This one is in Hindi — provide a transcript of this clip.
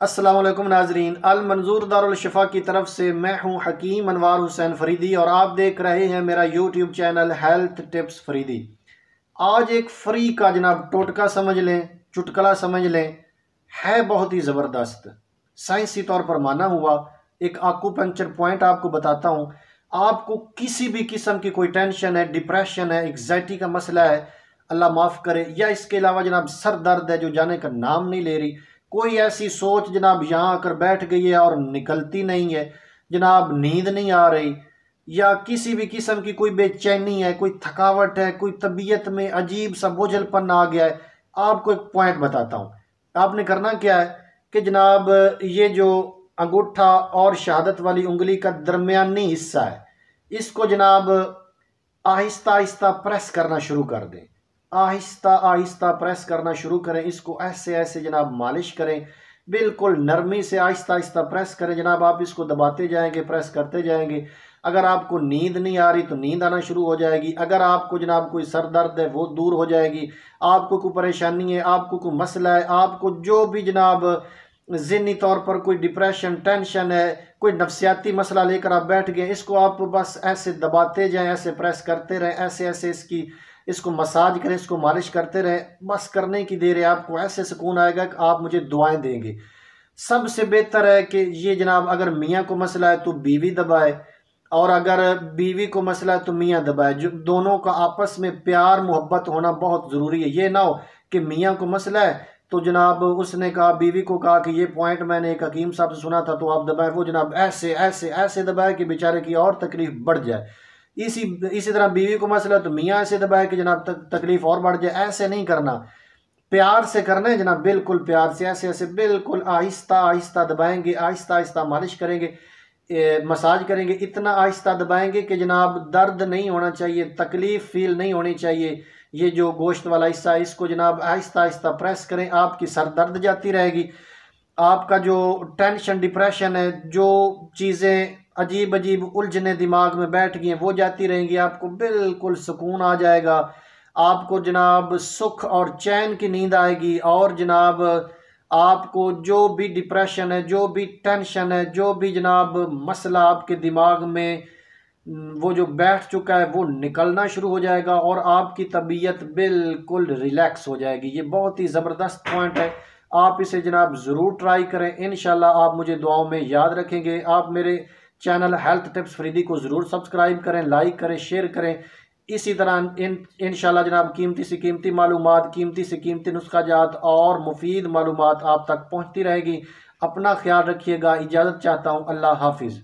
अस्सलाम वालेकुम नाजरीन, अल मंजूर दारुल शिफा की तरफ से मैं हूं हकीम अनवार हुसैन फरीदी और आप देख रहे हैं मेरा YouTube channel health tips Faridi. आज एक फ्री का जनाब टोटका समझ लें, चुटकुला समझ लें, है बहुत ही ज़बरदस्त, साइंसी तौर पर माना हुआ। एक आकुपंक्चर पॉइंट आपको बताता हूं। आपको किसी भी किस्म की कोई टेंशन है, डिप्रेशन है, एग्जाइटी का मसला है, अल्लाह माफ़ करे, या इसके अलावा जनाब सर दर्द है जो जाने का नाम नहीं ले रही, कोई ऐसी सोच जनाब यहाँ आकर बैठ गई है और निकलती नहीं है, जनाब नींद नहीं आ रही, या किसी भी किस्म की कोई बेचैनी है, कोई थकावट है, कोई तबीयत में अजीब सा बोझलपन आ गया है, आपको एक पॉइंट बताता हूँ। आपने करना क्या है कि जनाब ये जो अंगूठा और शहादत वाली उंगली का दरमियानी हिस्सा है, इसको जनाब आहिस्ता आहिस्ता प्रेस करना शुरू कर दें। आहिस्ता आहिस्ता प्रेस करना शुरू करें, इसको ऐसे ऐसे जनाब मालिश करें, बिल्कुल नरमी से आहिस्ता आहिस्ता प्रेस करें जनाब। आप इसको दबाते जाएंगे, प्रेस करते जाएंगे। अगर आपको नींद नहीं आ रही तो नींद आना शुरू हो जाएगी। अगर आपको जनाब कोई सर दर्द है वो दूर हो जाएगी। आपको कोई परेशानी है, आपको कोई मसला है, आपको जो भी जनाब ज़हनी तौर पर कोई डिप्रेशन, टेंशन है, कोई नफ्सियाती मसला लेकर आप बैठ गए, इसको आप बस ऐसे दबाते जाएं, ऐसे प्रेस करते रहें, ऐसे ऐसे इसको मसाज करें, इसको मालिश करते रहें। बस करने की देर है, आपको ऐसे सुकून आएगा कि आप मुझे दुआएं देंगे। सबसे बेहतर है कि ये जनाब अगर मियाँ को मसला है तो बीवी दबाए, और अगर बीवी को मसला है तो मियाँ दबाए। जो दोनों का आपस में प्यार मोहब्बत होना बहुत ज़रूरी है। ये ना हो कि मियाँ को मसला है तो जनाब उसने कहा, बीवी को कहा कि ये पॉइंट मैंने एक हकीम साहब से सुना था तो आप दबाएं, वो जनाब ऐसे ऐसे ऐसे दबाए कि बेचारे की और तकलीफ बढ़ जाए। इसी इसी तरह बीवी को मसला तो मियाँ ऐसे दबाए कि जनाब तकलीफ और बढ़ जाए। ऐसे नहीं करना, प्यार से करना है जनाब, बिल्कुल प्यार से, ऐसे ऐसे बिल्कुल आहिस्ता आहिस्ता दबाएंगे, आहिस्ता आहिस्ता मालिश करेंगे, मसाज करेंगे। इतना आहिस्ता दबाएंगे कि जनाब दर्द नहीं होना चाहिए, तकलीफ फील नहीं होनी चाहिए। ये जो गोश्त वाला हिस्सा है इसको जनाब आहिस्ता आहिस्ता प्रेस करें, आपकी सर दर्द जाती रहेगी। आपका जो टेंशन डिप्रेशन है, जो चीज़ें अजीब अजीब उलझने दिमाग में बैठ गई हैं वो जाती रहेंगी। आपको बिल्कुल सुकून आ जाएगा। आपको जनाब सुख और चैन की नींद आएगी। और जनाब आपको जो भी डिप्रेशन है, जो भी टेंशन है, जो भी जनाब मसला आपके दिमाग में वो जो बैठ चुका है वो निकलना शुरू हो जाएगा और आपकी तबीयत बिल्कुल रिलैक्स हो जाएगी। ये बहुत ही ज़बरदस्त पॉइंट है, आप इसे जनाब ज़रूर ट्राई करें। इंशाल्लाह आप मुझे दुआओं में याद रखेंगे। आप मेरे चैनल हेल्थ टिप्स फरीदी को ज़रूर सब्सक्राइब करें, लाइक करें, शेयर करें। इसी तरह इंशाल्लाह जनाब कीमती से कीमती मालूमात, कीमती से कीमती नुस्खा जात और मुफीद मालूमात आप तक पहुँचती रहेगी। अपना ख्याल रखिएगा। इजाज़त चाहता हूँ। अल्लाह हाफिज़।